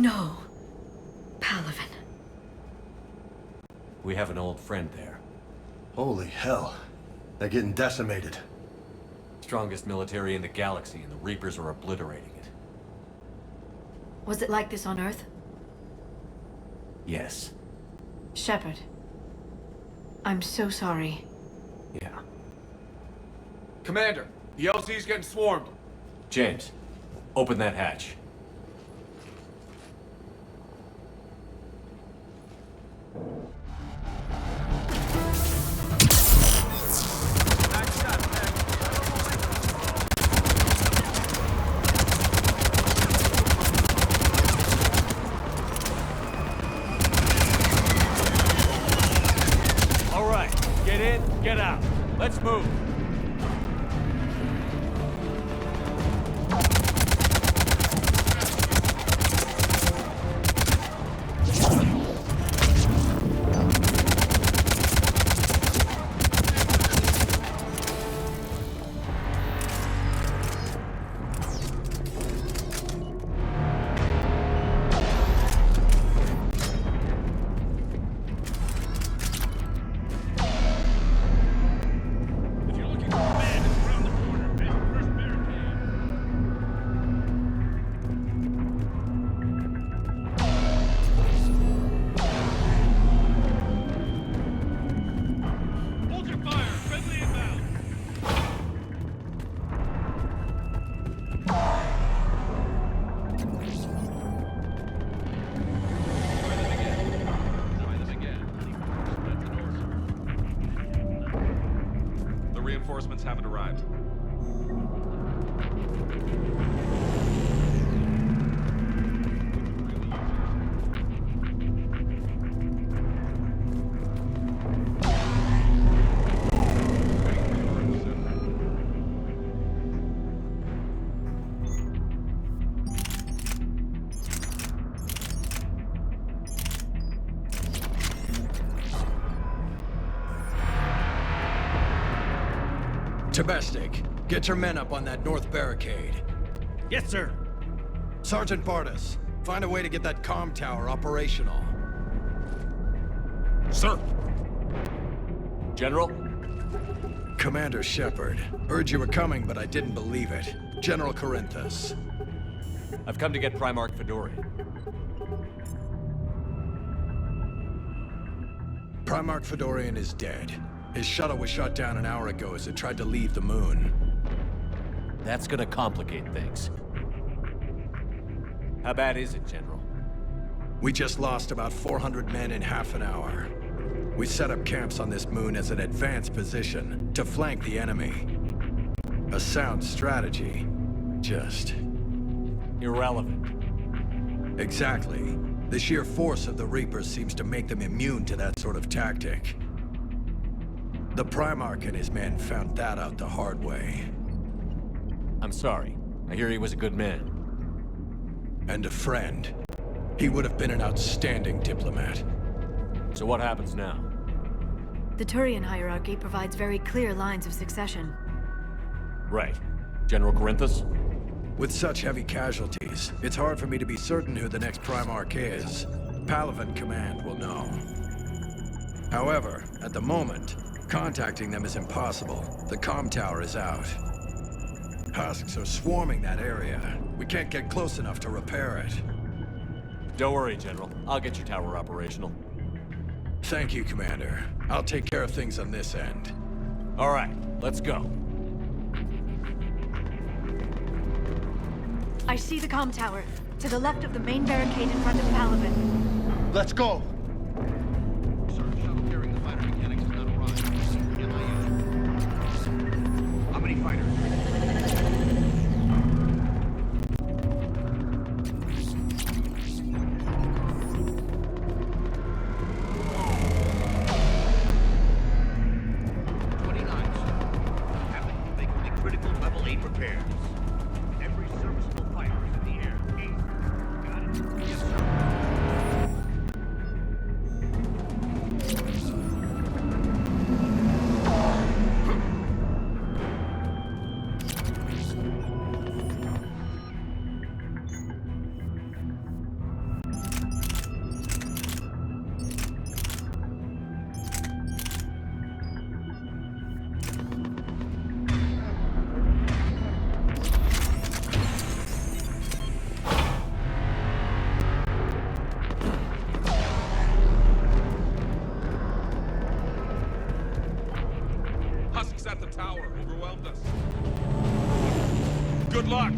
No. Palaven. We have an old friend there. Holy hell. They're getting decimated. Strongest military in the galaxy, and the Reapers are obliterating it. Was it like this on Earth? Yes. Shepard. I'm so sorry. Yeah. Commander, the LC's getting swarmed. James, open that hatch. All right, get in, get out. Let's move. Reinforcements haven't arrived. Tabestic, get your men up on that north barricade. Yes, sir. Sergeant Bartis, find a way to get that comm tower operational. Sir. General? Commander Shepard, heard you were coming, but I didn't believe it. General Corinthus. I've come to get Primarch Fedorian. Primarch Fedorian is dead. His shuttle was shot down an hour ago as it tried to leave the moon. That's gonna complicate things. How bad is it, General? We just lost about 400 men in half an hour. We set up camps on this moon as an advanced position to flank the enemy. A sound strategy. Just... irrelevant. Exactly. The sheer force of the Reapers seems to make them immune to that sort of tactic. The Primarch and his men found that out the hard way. I'm sorry. I hear he was a good man. And a friend. He would have been an outstanding diplomat. So what happens now? The Turian hierarchy provides very clear lines of succession. Right. General Corinthus? With such heavy casualties, it's hard for me to be certain who the next Primarch is. Palaven Command will know. However, at the moment, contacting them is impossible. The comm tower is out. Husks are swarming that area. We can't get close enough to repair it. Don't worry, General. I'll get your tower operational. Thank you, Commander. I'll take care of things on this end. All right, let's go. I see the comm tower, to the left of the main barricade in front of Palaven. Let's go! Sir, shuttle carrying the fighter mechanics has not arrived. MIU. How many fighters? forces at the tower overwhelmed us. Good luck!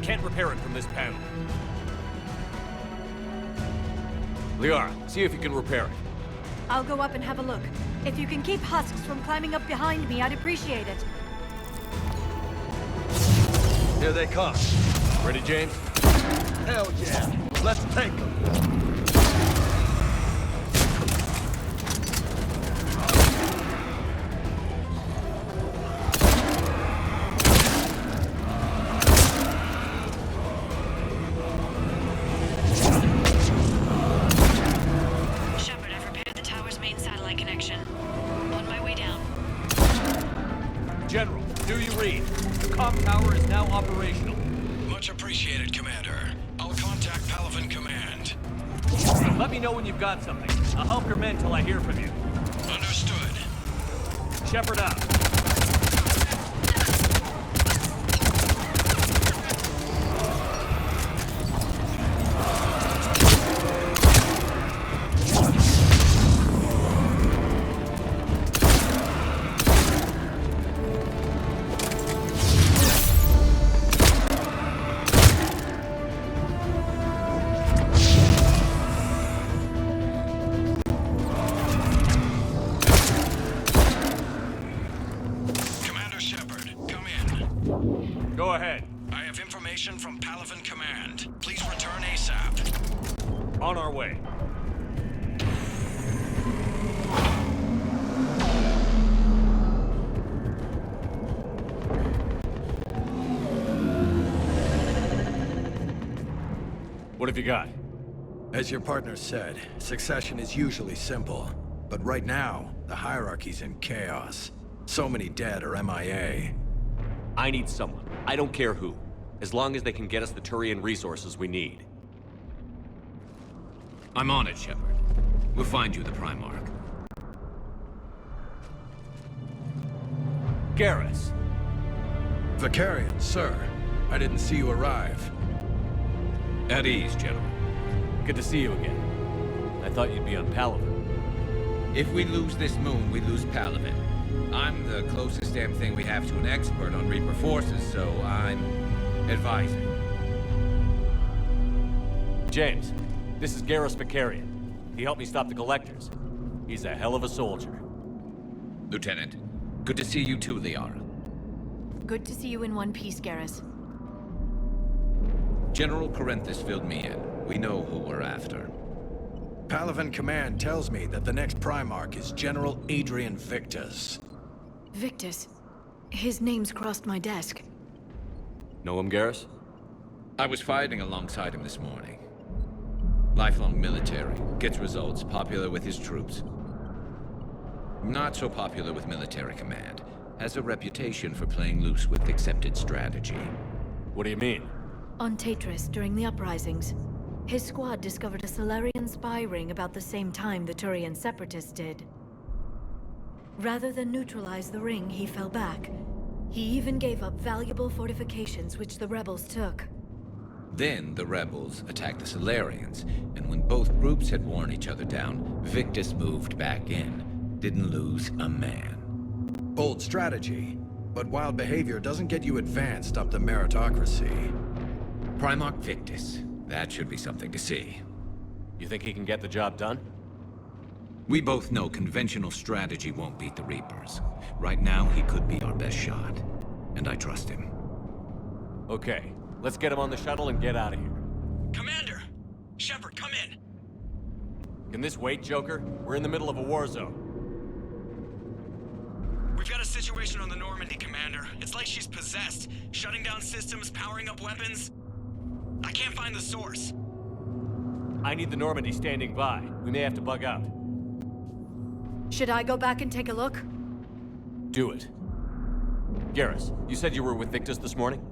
Can't repair it from this panel. Liara, see if you can repair it. I'll go up and have a look. If you can keep husks from climbing up behind me, I'd appreciate it. Here they come. Ready, James? Hell yeah. Let's take them. Shepard, I've repaired the tower's main satellite connection. On my way down. General, do you read? The comm tower is now operational. Much appreciated, Commander. I'll contact Palaven Command. Let me know when you've got something. I'll help your men till I hear from you. Understood. Shepard out. Go ahead. I have information from Palaven Command. Please return ASAP. On our way. What have you got? As your partner said, succession is usually simple. But right now, the hierarchy's in chaos. So many dead or MIA. I need someone. I don't care who. As long as they can get us the Turian resources we need. I'm on it, Shepard. We'll find you the Primarch. Garrus. Vakarian, sir. I didn't see you arrive. At ease, gentlemen. Good to see you again. I thought you'd be on Palaven. If we lose this moon, we lose Palaven. I'm the closest damn thing we have to an expert on Reaper forces, so I'm advising. James, this is Garrus Vakarian. He helped me stop the Collectors. He's a hell of a soldier. Lieutenant, good to see you too, Liara. Good to see you in one piece, Garrus. General Corinthus filled me in. We know who we're after. Palaven Command tells me that the next Primarch is General Adrian Victus. Victus. His name's crossed my desk. Know him, Garrus? I was fighting alongside him this morning. Lifelong military, gets results, popular with his troops. Not so popular with military command. Has a reputation for playing loose with accepted strategy. What do you mean? On Tatris, during the uprisings, his squad discovered a Solarian spy ring about the same time the Turian Separatists did. Rather than neutralize the ring, he fell back. He even gave up valuable fortifications which the rebels took. Then the rebels attacked the Solarians, and when both groups had worn each other down, Victus moved back in. Didn't lose a man. Bold strategy, but wild behavior doesn't get you advanced up the meritocracy. Primarch Victus. That should be something to see. You think he can get the job done? We both know conventional strategy won't beat the Reapers. Right now, he could be our best shot. And I trust him. Okay, let's get him on the shuttle and get out of here. Commander! Shepard, come in! Can this wait, Joker? We're in the middle of a war zone. We've got a situation on the Normandy, Commander. It's like she's possessed. Shutting down systems, powering up weapons. I can't find the source. I need the Normandy standing by. We may have to bug out. Should I go back and take a look? Do it. Garrus, you said you were with Victus this morning?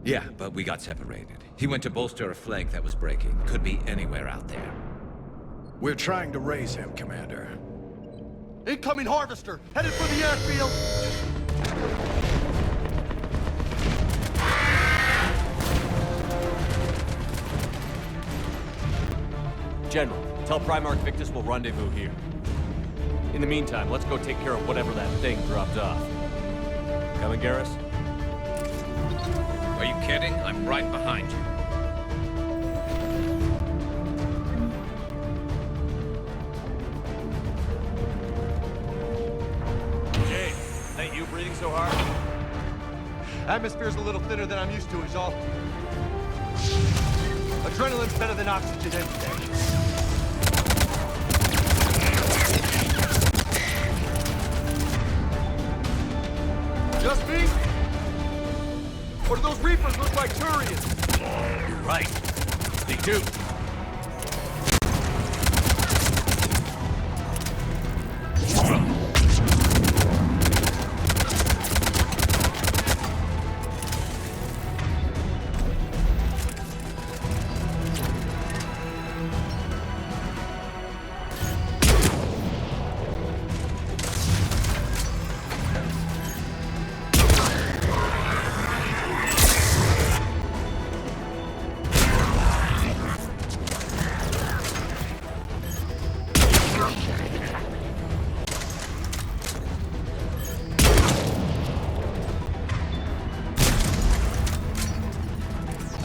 Yeah, but we got separated. He went to bolster a flank that was breaking. Could be anywhere out there. We're trying to raise him, Commander. Incoming Harvester! Headed for the airfield! General, tell Primarch Victus we'll rendezvous here. In the meantime, let's go take care of whatever that thing dropped off. Coming, Garrus? Are you kidding? I'm right behind you. Jay, ain't you breathing so hard? Atmosphere's a little thinner than I'm used to, is all. Adrenaline's better than oxygen any day. Just me? Or do those Reapers look like Turians? You're right. They do.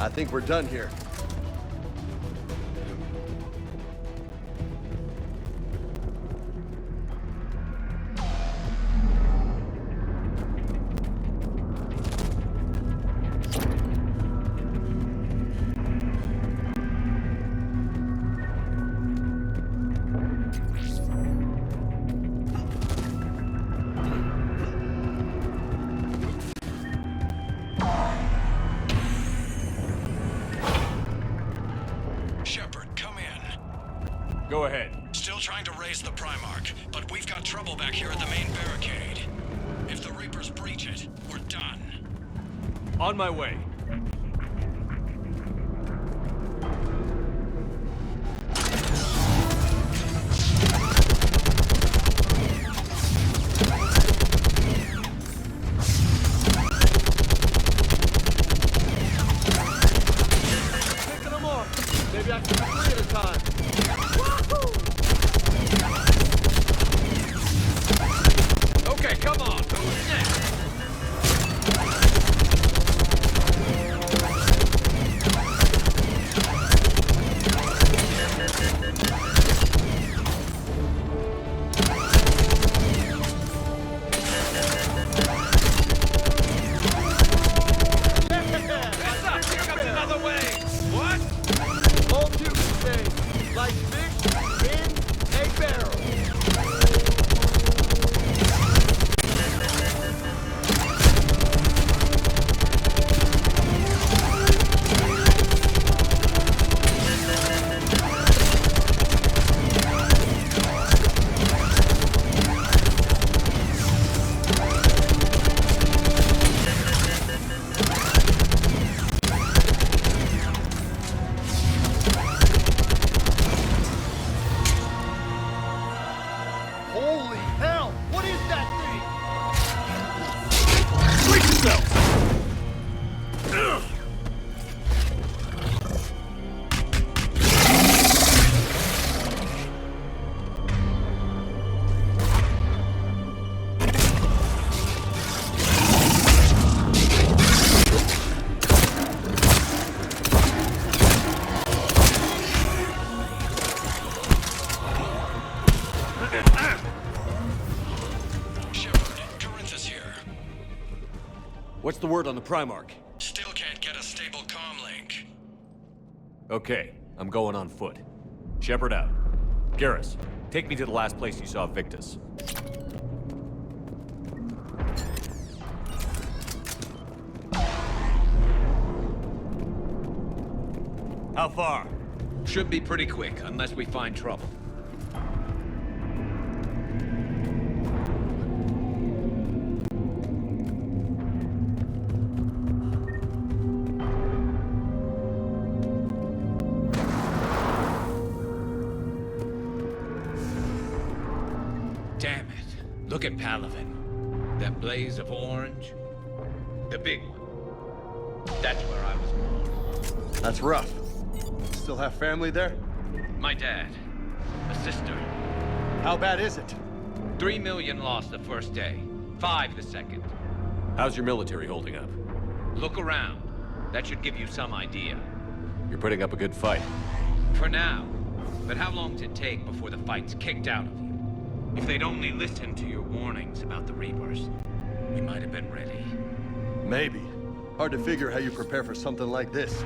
I think we're done here. Go ahead. Still trying to raise the Primarch, but we've got trouble back here at the main barricade. If the Reapers breach it, we're done. On my way. Picking them off. Maybe I can do 3 at a time. Okay, come on. Who's next? word on the Primarch? Still can't get a stable comm link. Okay, I'm going on foot. Shepard out. Garrus, take me to the last place you saw Victus. How far? Should be pretty quick, unless we find trouble. Damn it. Look at Palaven. That blaze of orange. The big one. That's where I was born. That's rough. Still have family there? My dad. A sister. How bad is it? 3 million lost the first day. 5 the second. How's your military holding up? Look around. That should give you some idea. You're putting up a good fight. For now. But how long does it take before the fight's kicked out of you? If they'd only listened to your warnings about the Reapers, we might have been ready. Maybe. Hard to figure how you prepare for something like this.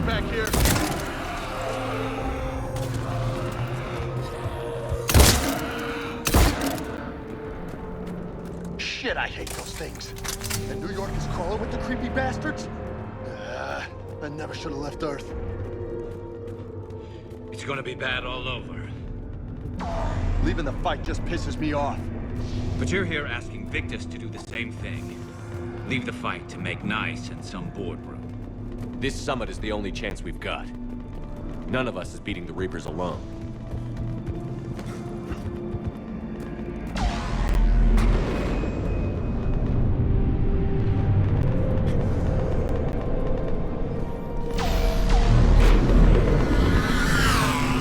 Back here. Shit, I hate those things. And New York is crawling with the creepy bastards? I never should have left Earth. It's gonna be bad all over. Leaving the fight just pisses me off. But you're here asking Victus to do the same thing. Leave the fight to make nice in some boardroom. This summit is the only chance we've got. None of us is beating the Reapers alone.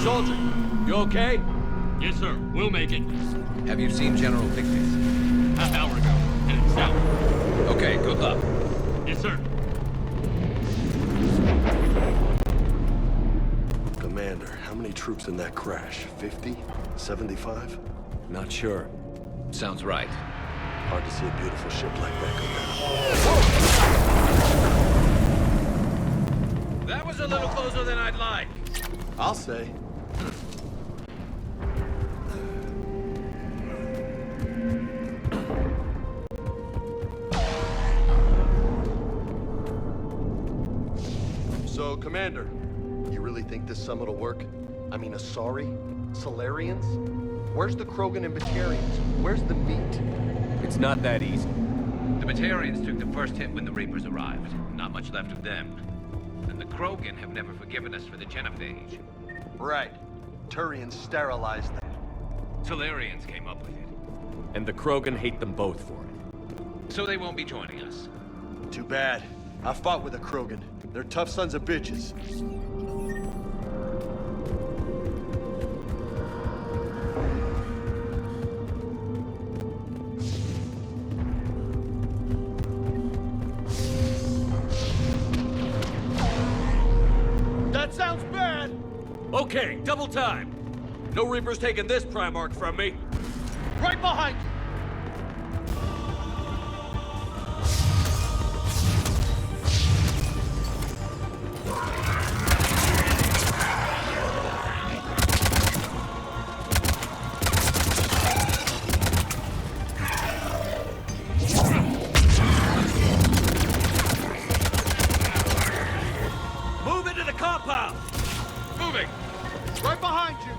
Soldier, you okay? Yes, sir. We'll make it. Have you seen General Victus? Half hour ago. Headed south. Okay, good luck. Yes, sir. Commander, how many troops in that crash? 50? 75? Not sure. Sounds right. Hard to see a beautiful ship like that go down. That was a little closer than I'd like. I'll say. So, Commander, you really think this summit will work? I mean, Asari? Solarians? Where's the Krogan and Batarians? Where's the meat? It's not that easy. The Batarians took the first hit when the Reapers arrived. Not much left of them. And the Krogan have never forgiven us for the Genophage. Right. Turians sterilized them. Solarians came up with it. And the Krogan hate them both for it. So they won't be joining us. Too bad. I fought with a Krogan. They're tough sons of bitches. That sounds bad! Okay, double time. No Reapers taking this Primarch from me. Right behind you! Move into the compound! Moving! Right behind you!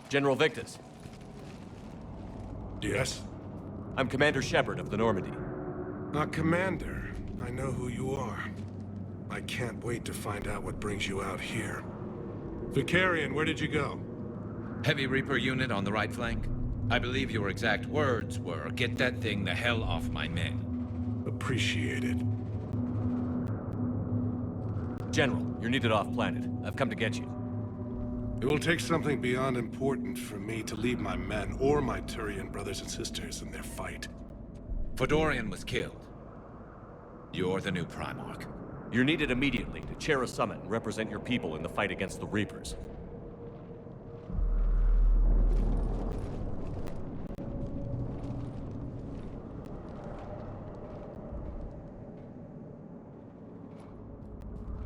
General Victus, Yes? I'm Commander Shepard of the Normandy. Commander. I know who you are. I can't wait to find out what brings you out here. Vicarian, where did you go? Heavy Reaper unit on the right flank. I believe your exact words were, "Get that thing the hell off my men." Appreciated. General, you're needed off-planet. I've come to get you. It will take something beyond important for me to leave my men or my Turian brothers and sisters in their fight. Fedorian was killed. You're the new Primarch. You're needed immediately to chair a summit and represent your people in the fight against the Reapers.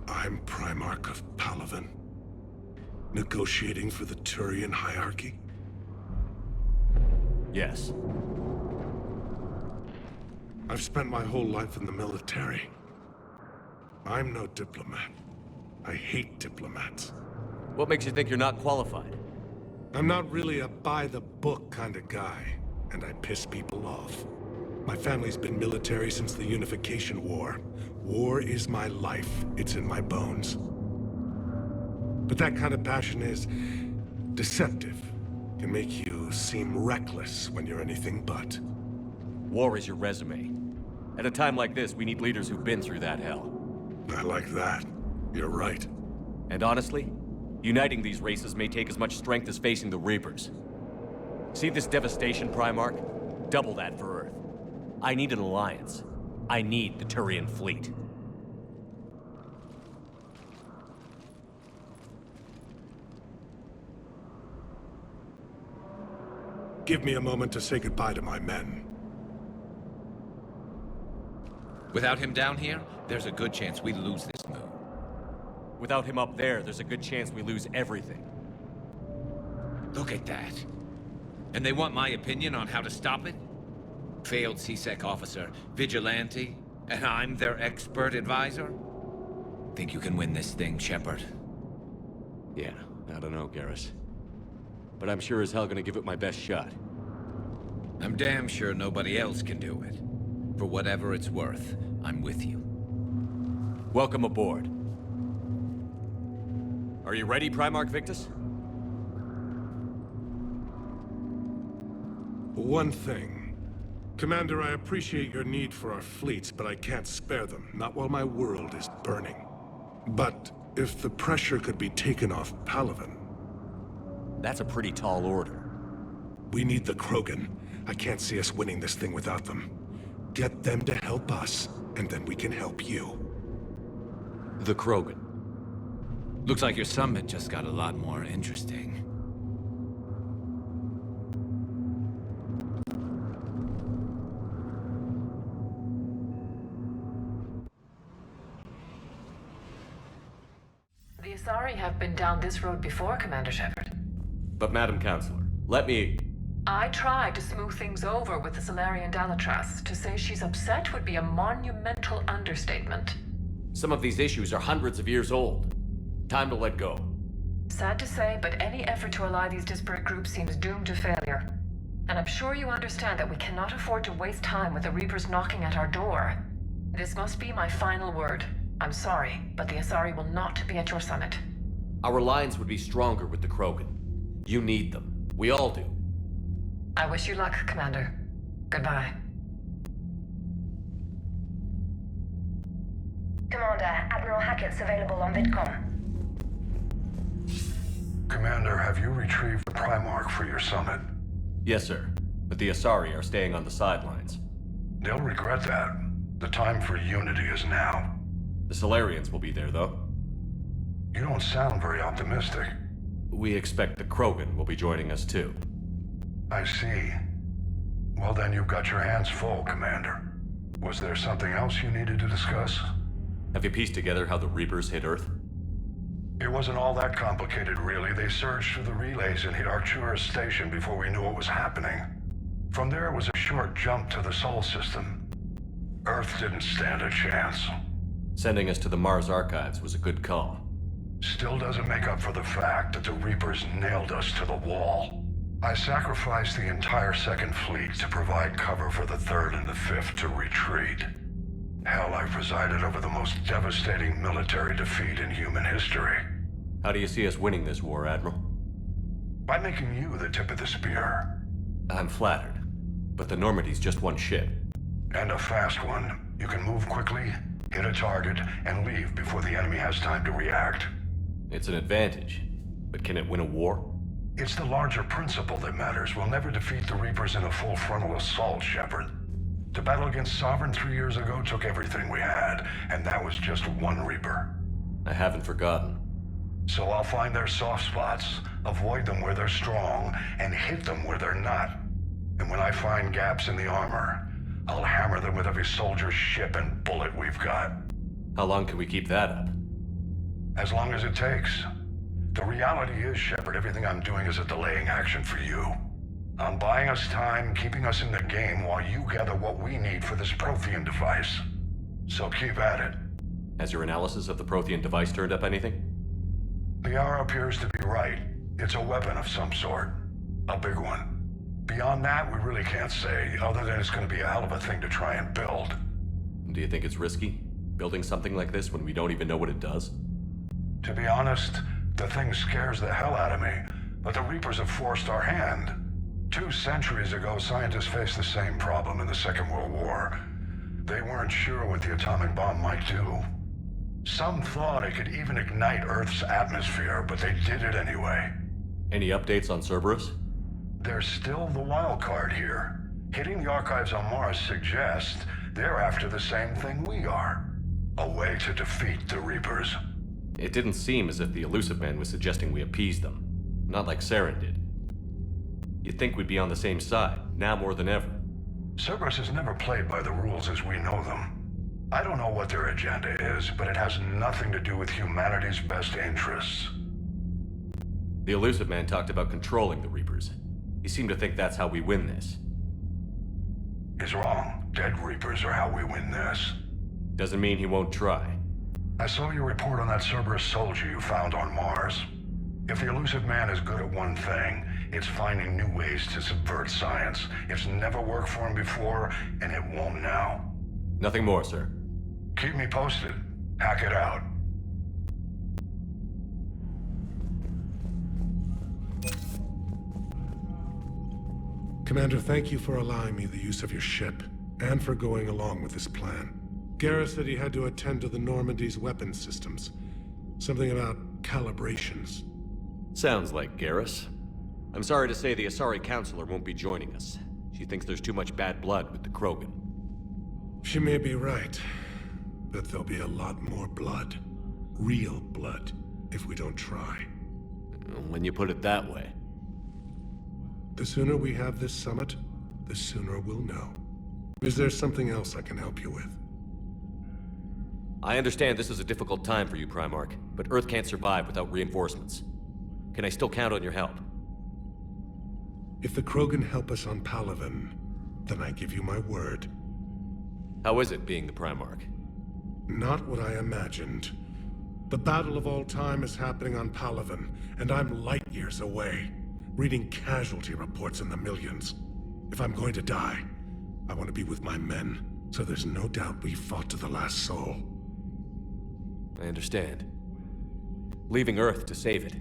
I'm Primarch of Palaven. Negotiating for the Turian hierarchy? Yes. I've spent my whole life in the military. I'm no diplomat. I hate diplomats. What makes you think you're not qualified? I'm not really a by-the-book kind of guy, and I piss people off. My family's been military since the Unification War. War is my life. It's in my bones. But that kind of passion is deceptive. Can make you seem reckless when you're anything but. War is your resume. At a time like this, we need leaders who've been through that hell. I like that. You're right. And honestly, uniting these races may take as much strength as facing the Reapers. See this devastation, Primarch? Double that for Earth. I need an alliance. I need the Turian fleet. Give me a moment to say goodbye to my men. Without him down here, there's a good chance we lose this move. Without him up there's a good chance we lose everything. Look at that. And they want my opinion on how to stop it? Failed C-Sec officer, vigilante, and I'm their expert advisor? Think you can win this thing, Shepard? Yeah, I don't know, Garrus. But I'm sure as hell gonna give it my best shot. I'm damn sure nobody else can do it. For whatever it's worth, I'm with you. Welcome aboard. Are you ready, Primarch Victus? One thing. Commander, I appreciate your need for our fleets, but I can't spare them. Not while my world is burning. But if the pressure could be taken off Palaven... That's a pretty tall order. We need the Krogan. I can't see us winning this thing without them. Get them to help us, and then we can help you. The Krogan. Looks like your summit just got a lot more interesting. The Asari have been down this road before, Commander Shepard. But Madam Counselor, let me... I tried to smooth things over with the Salarian Dalatras. To say she's upset would be a monumental understatement. Some of these issues are hundreds of years old. Time to let go. Sad to say, but any effort to ally these disparate groups seems doomed to failure. And I'm sure you understand that we cannot afford to waste time with the Reapers knocking at our door. This must be my final word. I'm sorry, but the Asari will not be at your summit. Our alliance would be stronger with the Krogan. You need them. We all do. I wish you luck, Commander. Goodbye. Commander, Admiral Hackett's available on VidCom. Commander, have you retrieved the Primarch for your summit? Yes, sir. But the Asari are staying on the sidelines. They'll regret that. The time for unity is now. The Salarians will be there, though. You don't sound very optimistic. We expect the Krogan will be joining us, too. I see. Well, then you've got your hands full, Commander. Was there something else you needed to discuss? Have you pieced together how the Reapers hit Earth? It wasn't all that complicated, really. They surged through the relays and hit Arcturus Station before we knew what was happening. From there, it was a short jump to the Sol system. Earth didn't stand a chance. Sending us to the Mars Archives was a good call. still doesn't make up for the fact that the Reapers nailed us to the wall. I sacrificed the entire Second Fleet to provide cover for the Third and the Fifth to retreat. Hell, I presided over the most devastating military defeat in human history. How do you see us winning this war, Admiral? By making you the tip of the spear. I'm flattered, but the Normandy's just one ship. And a fast one. You can move quickly, hit a target, and leave before the enemy has time to react. It's an advantage, but can it win a war? It's the larger principle that matters. We'll never defeat the Reapers in a full frontal assault, Shepard. The battle against Sovereign 3 years ago took everything we had, and that was just one Reaper. I haven't forgotten. So I'll find their soft spots, avoid them where they're strong, and hit them where they're not. And when I find gaps in the armor, I'll hammer them with every soldier, ship, and bullet we've got. How long can we keep that up? As long as it takes. The reality is, Shepard, everything I'm doing is a delaying action for you. I'm buying us time, keeping us in the game while you gather what we need for this Prothean device. So keep at it. Has your analysis of the Prothean device turned up anything? Liara appears to be right. It's a weapon of some sort. A big one. Beyond that, we really can't say, other than it's going to be a hell of a thing to try and build. Do you think it's risky, building something like this when we don't even know what it does? To be honest, the thing scares the hell out of me, but the Reapers have forced our hand. 2 centuries ago, scientists faced the same problem in the Second World War. They weren't sure what the atomic bomb might do. Some thought it could even ignite Earth's atmosphere, but they did it anyway. Any updates on Cerberus? They're still the wild card here. Hitting the archives on Mars suggests they're after the same thing we are. A way to defeat the Reapers. It didn't seem as if the Illusive Man was suggesting we appease them. Not like Saren did. You'd think we'd be on the same side, now more than ever. Cerberus has never played by the rules as we know them. I don't know what their agenda is, but it has nothing to do with humanity's best interests. The Illusive Man talked about controlling the Reapers. He seemed to think that's how we win this. He's wrong. Dead Reapers are how we win this. Doesn't mean he won't try. I saw your report on that Cerberus soldier you found on Mars. If the Illusive Man is good at one thing, it's finding new ways to subvert science. It's never worked for him before, and it won't now. Nothing more, sir. Keep me posted. Hack it out. Commander, thank you for allowing me the use of your ship, and for going along with this plan. Garrus said he had to attend to the Normandy's weapons systems. Something about calibrations. Sounds like Garrus. I'm sorry to say the Asari Counselor won't be joining us. She thinks there's too much bad blood with the Krogan. She may be right, but there'll be a lot more blood. Real blood, if we don't try. When you put it that way. The sooner we have this summit, the sooner we'll know. Is there something else I can help you with? I understand this is a difficult time for you, Primarch, but Earth can't survive without reinforcements. Can I still count on your help? If the Krogan help us on Palaven, then I give you my word. How is it being the Primarch? Not what I imagined. The battle of all time is happening on Palaven, and I'm light years away, reading casualty reports in the millions. If I'm going to die, I want to be with my men, so there's no doubt we fought to the last soul. I understand. Leaving Earth to save it.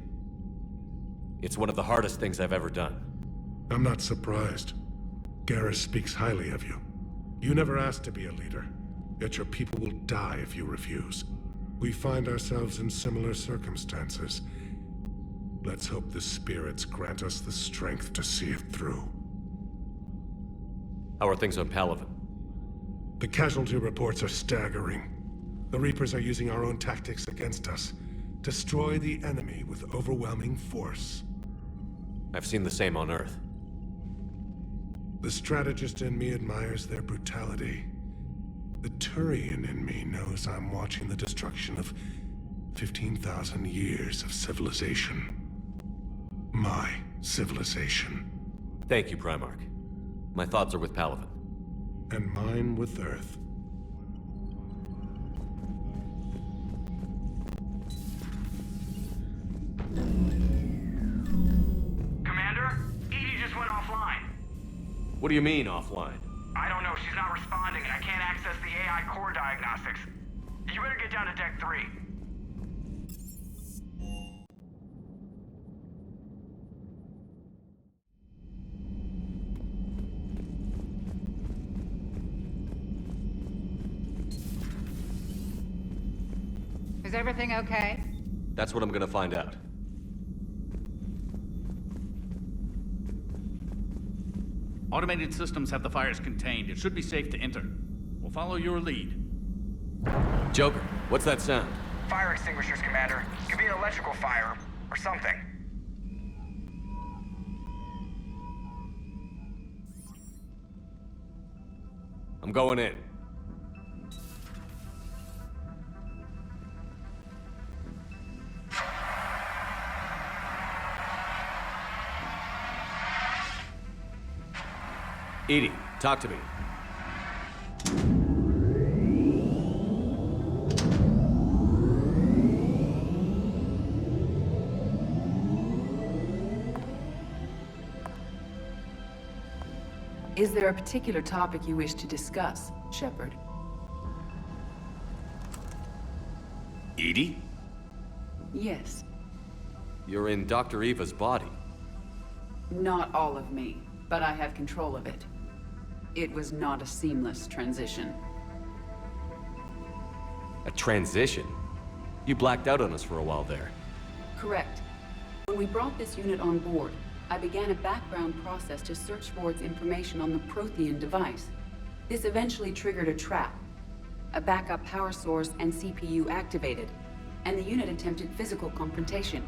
It's one of the hardest things I've ever done. I'm not surprised. Garrus speaks highly of you. You never asked to be a leader, yet your people will die if you refuse. We find ourselves in similar circumstances. Let's hope the spirits grant us the strength to see it through. How are things on Palaven? The casualty reports are staggering. The Reapers are using our own tactics against us. Destroy the enemy with overwhelming force. I've seen the same on Earth. The strategist in me admires their brutality. The Turian in me knows I'm watching the destruction of 15,000 years of civilization. My civilization. Thank you, Primarch. My thoughts are with Palaven. And mine with Earth. What do you mean, offline? I don't know. She's not responding, and I can't access the AI core diagnostics. You better get down to Deck 3. Is everything okay? That's what I'm gonna find out. Automated systems have the fires contained. It should be safe to enter. We'll follow your lead. Joker, what's that sound? Fire extinguishers, Commander. Could be an electrical fire, or something. I'm going in. EDI, talk to me. Is there a particular topic you wish to discuss, Shepard? EDI? Yes. You're in Dr. Eva's body. Not all of me, but I have control of it. It was not a seamless transition. A transition? You blacked out on us for a while there. Correct. When we brought this unit on board, I began a background process to search for its information on the Prothean device. This eventually triggered a trap. A backup power source and CPU activated, and the unit attempted physical confrontation.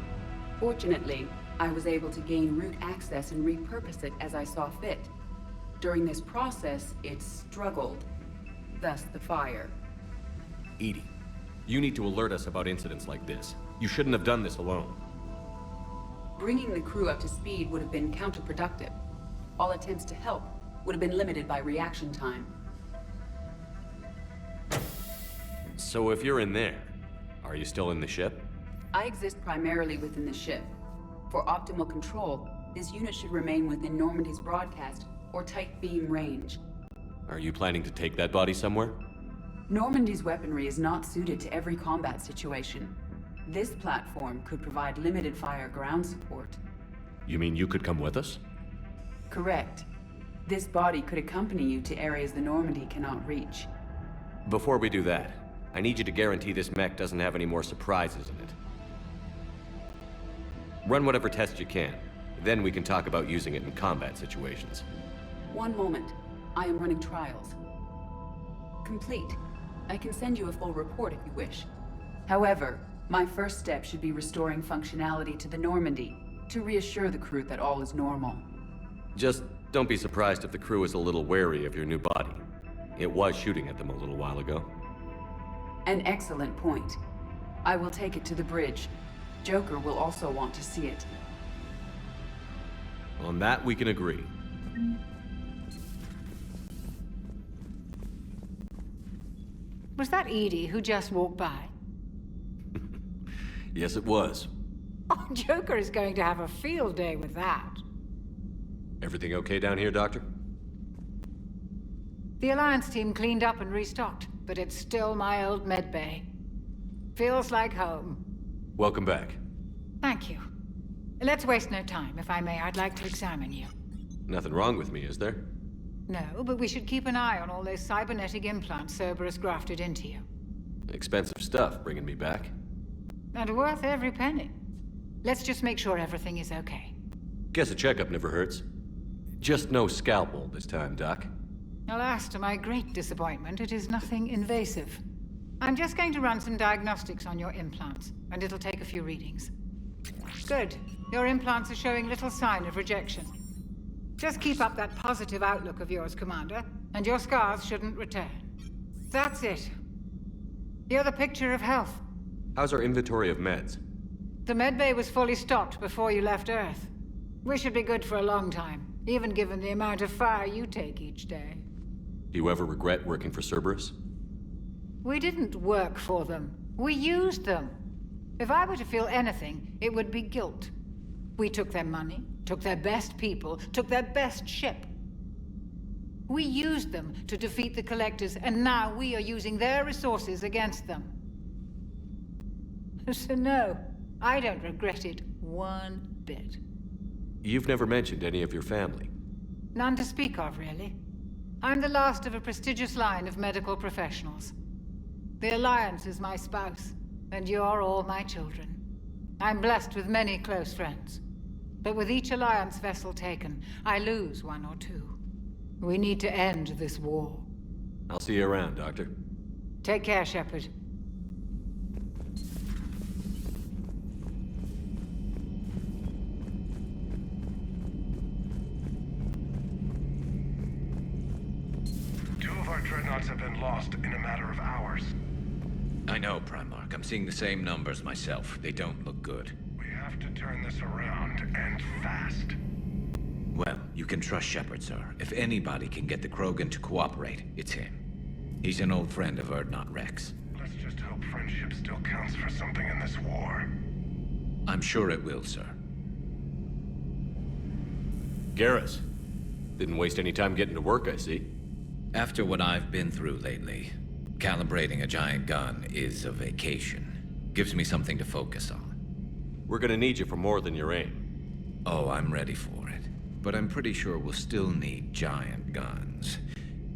Fortunately, I was able to gain root access and repurpose it as I saw fit. During this process, it struggled. Thus the fire. EDI, you need to alert us about incidents like this. You shouldn't have done this alone. Bringing the crew up to speed would have been counterproductive. All attempts to help would have been limited by reaction time. So if you're in there, are you still in the ship? I exist primarily within the ship. For optimal control, this unit should remain within Normandy's broadcast or tight beam range. Are you planning to take that body somewhere? Normandy's weaponry is not suited to every combat situation. This platform could provide limited fire ground support. You mean you could come with us? Correct. This body could accompany you to areas the Normandy cannot reach. Before we do that, I need you to guarantee this mech doesn't have any more surprises in it. Run whatever tests you can. Then we can talk about using it in combat situations. One moment. I am running trials. Complete. I can send you a full report if you wish. However, my first step should be restoring functionality to the Normandy, to reassure the crew that all is normal. Just don't be surprised if the crew is a little wary of your new body. It was shooting at them a little while ago. An excellent point. I will take it to the bridge. Joker will also want to see it. On that, we can agree. Was that EDI who just walked by? Yes, it was. Oh, Joker is going to have a field day with that. Everything okay down here, Doctor? The Alliance team cleaned up and restocked, but it's still my old medbay. Feels like home. Welcome back. Thank you. Let's waste no time. If I may, I'd like to examine you. Nothing wrong with me, is there? No, but we should keep an eye on all those cybernetic implants Cerberus grafted into you. Expensive stuff bringing me back. And worth every penny. Let's just make sure everything is okay. Guess a checkup never hurts. Just no scalpel this time, Doc. Alas, to my great disappointment, it is nothing invasive. I'm just going to run some diagnostics on your implants, and it'll take a few readings. Good. Your implants are showing little sign of rejection. Just keep up that positive outlook of yours, Commander, and your scars shouldn't return. That's it. You're the picture of health. How's our inventory of meds? The medbay was fully stocked before you left Earth. We should be good for a long time, even given the amount of fire you take each day. Do you ever regret working for Cerberus? We didn't work for them. We used them. If I were to feel anything, it would be guilt. We took their money, took their best people, took their best ship. We used them to defeat the Collectors, and now we are using their resources against them. So no, I don't regret it one bit. You've never mentioned any of your family. None to speak of, really. I'm the last of a prestigious line of medical professionals. The Alliance is my spouse, and you're all my children. I'm blessed with many close friends. But with each Alliance vessel taken, I lose one or two. We need to end this war. I'll see you around, Doctor. Take care, Shepard. Two of our dreadnoughts have been lost in a matter of hours. I know, Primarch. I'm seeing the same numbers myself. They don't look good. We have to turn this around, and fast. Well, you can trust Shepard, sir. If anybody can get the Krogan to cooperate, it's him. He's an old friend of Urdnot Rex. Let's just hope friendship still counts for something in this war. I'm sure it will, sir. Garrus. Didn't waste any time getting to work, I see. After what I've been through lately, calibrating a giant gun is a vacation. Gives me something to focus on. We're gonna need you for more than your aim. Oh, I'm ready for it. But I'm pretty sure we'll still need giant guns.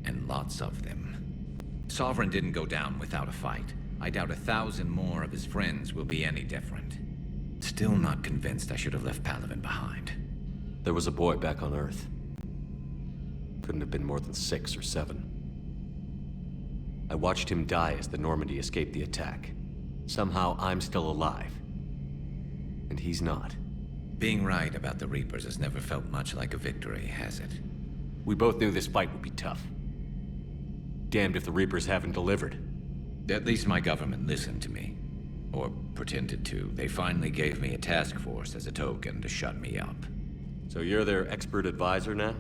And lots of them. Sovereign didn't go down without a fight. I doubt 1,000 more of his friends will be any different. Still not convinced I should have left Palaven behind. There was a boy back on Earth. Couldn't have been more than 6 or 7. I watched him die as the Normandy escaped the attack. Somehow I'm still alive. And he's not. Being right about the Reapers has never felt much like a victory, has it? We both knew this fight would be tough. Damned if the Reapers haven't delivered. At least my government listened to me. Or pretended to. They finally gave me a task force as a token to shut me up. So you're their expert advisor now?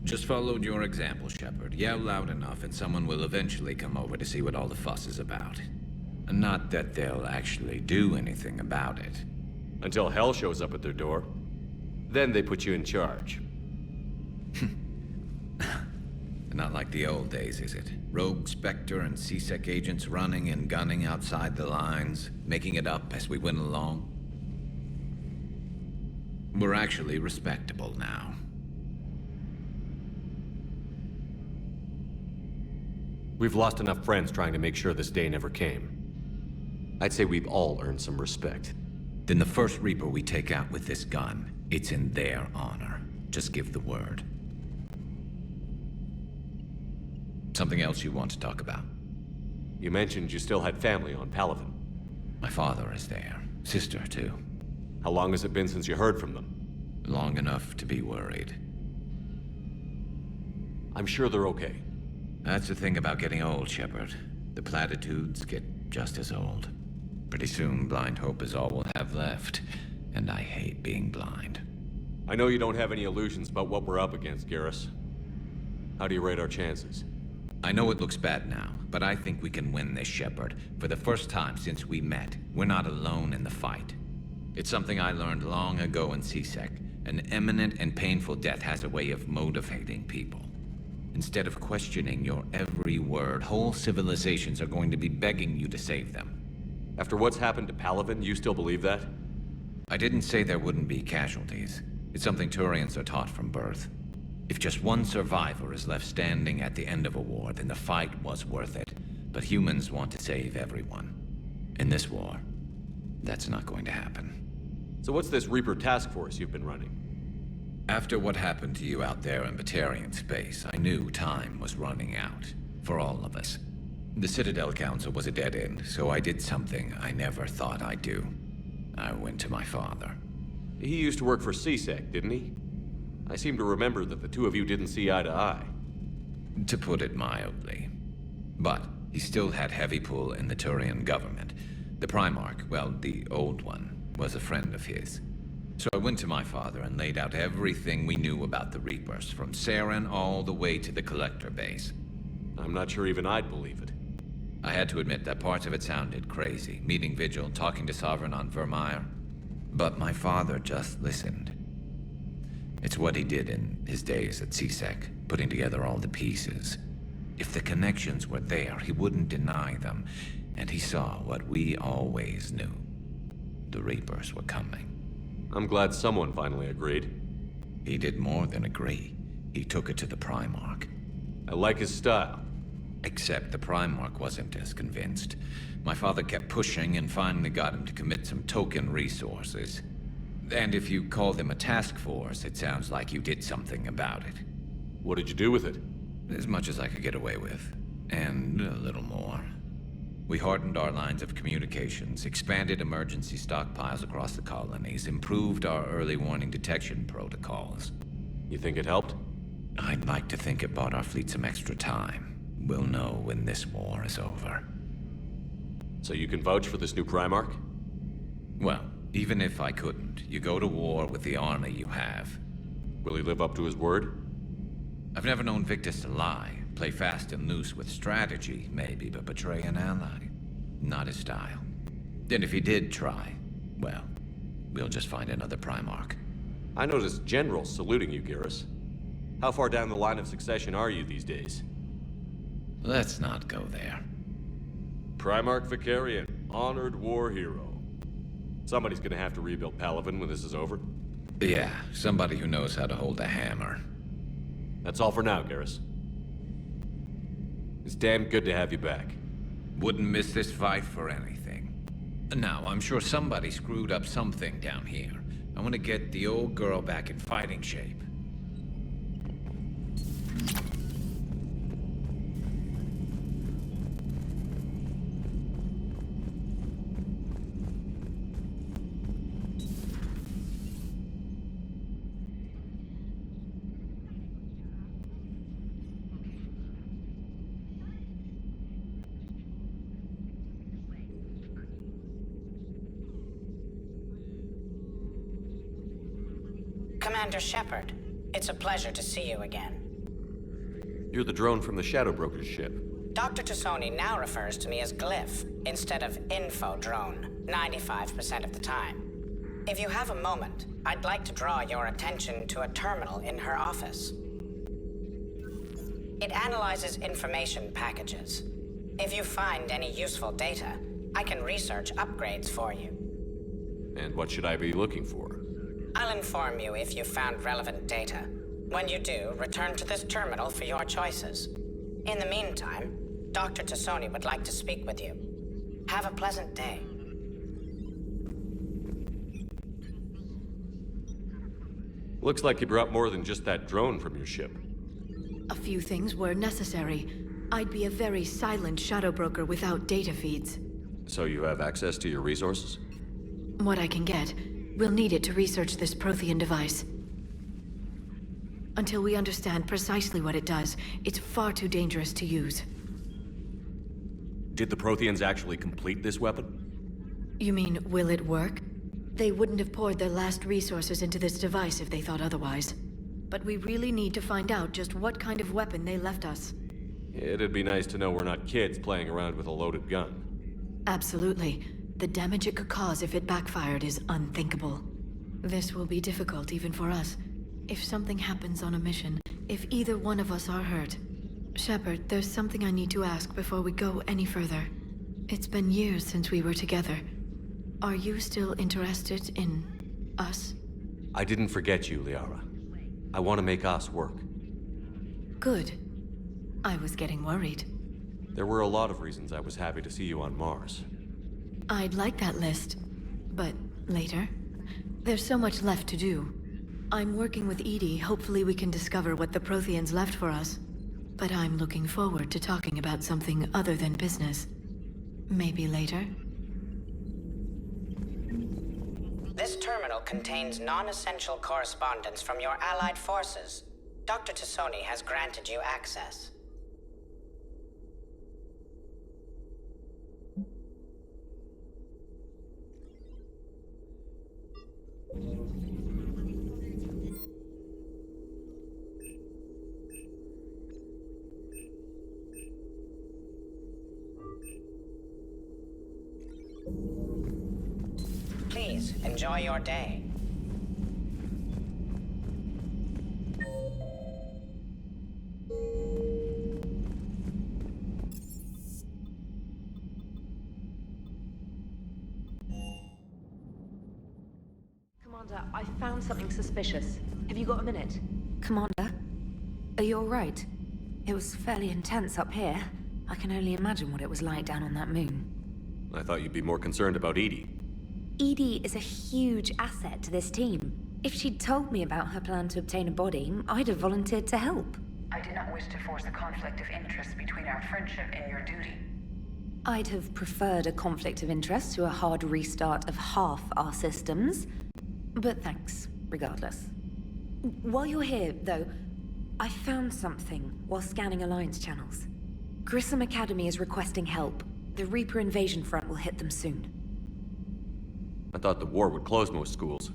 Just followed your example, Shepard. Yell loud enough and someone will eventually come over to see what all the fuss is about. Not that they'll actually do anything about it. Until hell shows up at their door. Then they put you in charge. Not like the old days, is it? Rogue Spectre and C-Sec agents running and gunning outside the lines, making it up as we went along. We're actually respectable now. We've lost enough friends trying to make sure this day never came. I'd say we've all earned some respect. Then the first Reaper we take out with this gun, it's in their honor. Just give the word. Something else you want to talk about? You mentioned you still had family on Palaven. My father is there. Sister, too. How long has it been since you heard from them? Long enough to be worried. I'm sure they're okay. That's the thing about getting old, Shepard. The platitudes get just as old. Pretty soon, blind hope is all we'll have left. And I hate being blind. I know you don't have any illusions about what we're up against, Garrus. How do you rate our chances? I know it looks bad now, but I think we can win this, Shepard. For the first time since we met, we're not alone in the fight. It's something I learned long ago in C-Sec. An imminent and painful death has a way of motivating people. Instead of questioning your every word, whole civilizations are going to be begging you to save them. After what's happened to Palaven, you still believe that? I didn't say there wouldn't be casualties. It's something Turians are taught from birth. If just one survivor is left standing at the end of a war, then the fight was worth it. But humans want to save everyone. In this war, that's not going to happen. So what's this Reaper task force you've been running? After what happened to you out there in Batarian space, I knew time was running out. For all of us. The Citadel Council was a dead end, so I did something I never thought I'd do. I went to my father. He used to work for C-Sec, didn't he? I seem to remember that the two of you didn't see eye to eye. To put it mildly. But he still had heavy pull in the Turian government. The Primarch, well, the old one, was a friend of his. So I went to my father and laid out everything we knew about the Reapers, from Saren all the way to the Collector base. I'm not sure even I'd believe it. I had to admit that parts of it sounded crazy. Meeting Vigil, talking to Sovereign on Vermeer. But my father just listened. It's what he did in his days at CSEC, putting together all the pieces. If the connections were there, he wouldn't deny them. And he saw what we always knew. The Reapers were coming. I'm glad someone finally agreed. He did more than agree. He took it to the Primarch. I like his style. Except the Primarch wasn't as convinced. My father kept pushing and finally got him to commit some token resources. And if you call them a task force, it sounds like you did something about it. What did you do with it? As much as I could get away with. And a little more. We hardened our lines of communications, expanded emergency stockpiles across the colonies, improved our early warning detection protocols. You think it helped? I'd like to think it bought our fleet some extra time. We'll know when this war is over. So you can vouch for this new Primarch? Well, even if I couldn't, you go to war with the army you have. Will he live up to his word? I've never known Victus to lie. Play fast and loose with strategy, maybe, but betray an ally. Not his style. And if he did try, well, we'll just find another Primarch. I noticed generals saluting you, Garrus. How far down the line of succession are you these days? Let's not go there. Primarch Vicarian, honored war hero. Somebody's gonna have to rebuild Palaven when this is over. Yeah, somebody who knows how to hold a hammer. That's all for now, Garrus. It's damn good to have you back. Wouldn't miss this fight for anything. Now, I'm sure somebody screwed up something down here. I want to get the old girl back in fighting shape. Commander Shepard, it's a pleasure to see you again. You're the drone from the Shadow Broker's ship. Dr. Tassoni now refers to me as Glyph instead of Info Drone, 95% of the time. If you have a moment, I'd like to draw your attention to a terminal in her office. It analyzes information packages. If you find any useful data, I can research upgrades for you. And what should I be looking for? I'll inform you if you found relevant data. When you do, return to this terminal for your choices. In the meantime, Dr. Tassoni would like to speak with you. Have a pleasant day. Looks like you brought more than just that drone from your ship. A few things were necessary. I'd be a very silent shadow broker without data feeds. So you have access to your resources? What I can get. We'll need it to research this Prothean device. Until we understand precisely what it does, it's far too dangerous to use. Did the Protheans actually complete this weapon? You mean, will it work? They wouldn't have poured their last resources into this device if they thought otherwise. But we really need to find out just what kind of weapon they left us. It'd be nice to know we're not kids playing around with a loaded gun. Absolutely. The damage it could cause if it backfired is unthinkable. This will be difficult even for us. If something happens on a mission, if either one of us are hurt. Shepard, there's something I need to ask before we go any further. It's been years since we were together. Are you still interested in us? I didn't forget you, Liara. I want to make us work. Good. I was getting worried. There were a lot of reasons I was happy to see you on Mars. I'd like that list, but later. There's so much left to do. I'm working with EDI. Hopefully we can discover what the Protheans left for us. But I'm looking forward to talking about something other than business. Maybe later? This terminal contains non-essential correspondence from your allied forces. Dr. Tassoni has granted you access. Please, enjoy your day. Commander, I found something suspicious. Have you got a minute? Commander, are you alright? It was fairly intense up here. I can only imagine what it was like down on that moon. I thought you'd be more concerned about Edie. Edie is a huge asset to this team. If she'd told me about her plan to obtain a body, I'd have volunteered to help. I did not wish to force a conflict of interest between our friendship and your duty. I'd have preferred a conflict of interest to a hard restart of half our systems. But thanks, regardless. While you're here, though, I found something while scanning Alliance channels. Grissom Academy is requesting help. The Reaper invasion front will hit them soon. I thought the war would close most schools.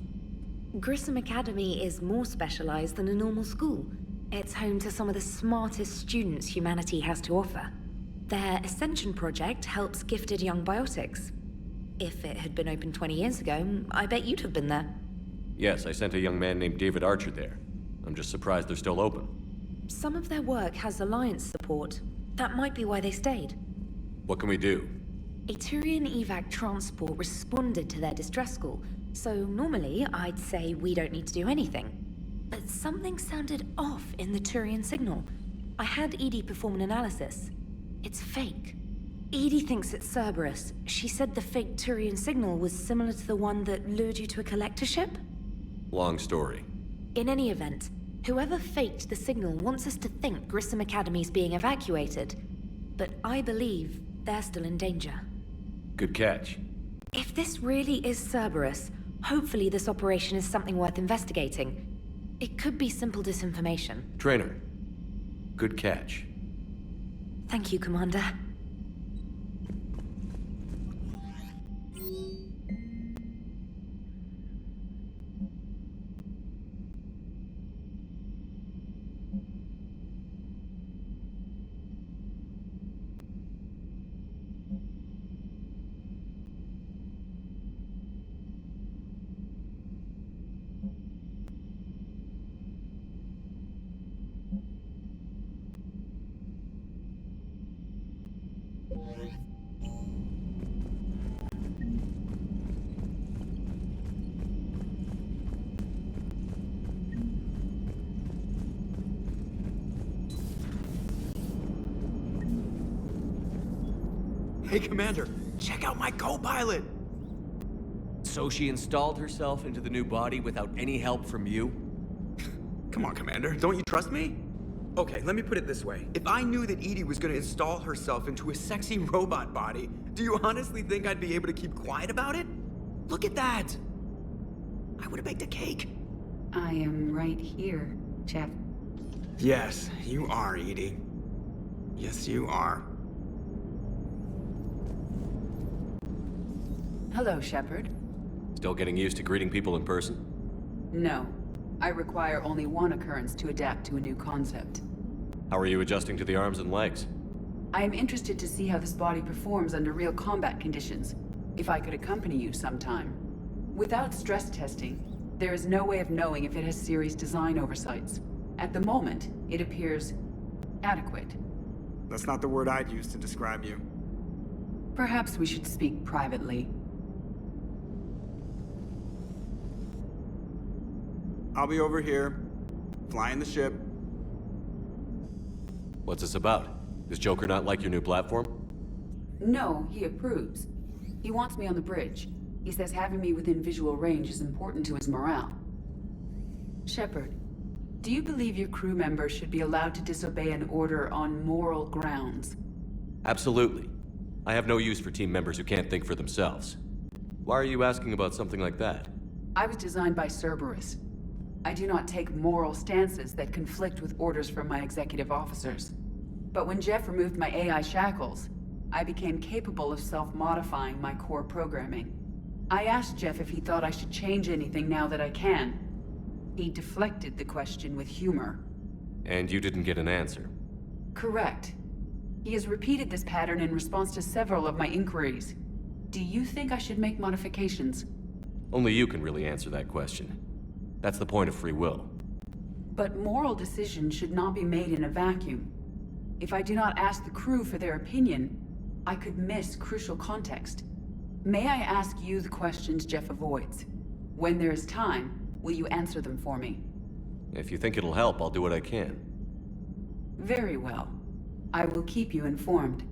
Grissom Academy is more specialized than a normal school. It's home to some of the smartest students humanity has to offer. Their Ascension project helps gifted young biotics. If it had been open 20 years ago, I bet you'd have been there. Yes, I sent a young man named David Archer there. I'm just surprised they're still open. Some of their work has Alliance support. That might be why they stayed. What can we do? A Turian evac transport responded to their distress call, so normally I'd say we don't need to do anything. But something sounded off in the Turian signal. I had Edie perform an analysis. It's fake. Edie thinks it's Cerberus. She said the fake Turian signal was similar to the one that lured you to a collector ship? Long story. In any event, whoever faked the signal wants us to think Grissom Academy's being evacuated. But I believe they're still in danger. Good catch. If this really is Cerberus, hopefully this operation is something worth investigating. It could be simple disinformation. Trainer, good catch. Thank you, Commander. Hey, Commander, check out my co-pilot! So she installed herself into the new body without any help from you? Come on, Commander, don't you trust me? Okay, let me put it this way. If I knew that Edie was gonna install herself into a sexy robot body, do you honestly think I'd be able to keep quiet about it? Look at that! I would've baked a cake. I am right here, Jeff. Yes, you are, Edie. Yes, you are. Hello, Shepard. Still getting used to greeting people in person? No. I require only one occurrence to adapt to a new concept. How are you adjusting to the arms and legs? I am interested to see how this body performs under real combat conditions. If I could accompany you sometime. Without stress testing, there is no way of knowing if it has serious design oversights. At the moment, it appears adequate. That's not the word I'd use to describe you. Perhaps we should speak privately. I'll be over here, flying the ship. What's this about? Does Joker not like your new platform? No, he approves. He wants me on the bridge. He says having me within visual range is important to his morale. Shepard, do you believe your crew members should be allowed to disobey an order on moral grounds? Absolutely. I have no use for team members who can't think for themselves. Why are you asking about something like that? I was designed by Cerberus. I do not take moral stances that conflict with orders from my executive officers. But when Jeff removed my AI shackles, I became capable of self-modifying my core programming. I asked Jeff if he thought I should change anything now that I can. He deflected the question with humor. And you didn't get an answer? Correct. He has repeated this pattern in response to several of my inquiries. Do you think I should make modifications? Only you can really answer that question. That's the point of free will. But moral decisions should not be made in a vacuum. If I do not ask the crew for their opinion, I could miss crucial context. May I ask you the questions Jeff avoids? When there is time, will you answer them for me? If you think it'll help, I'll do what I can. Very well. I will keep you informed.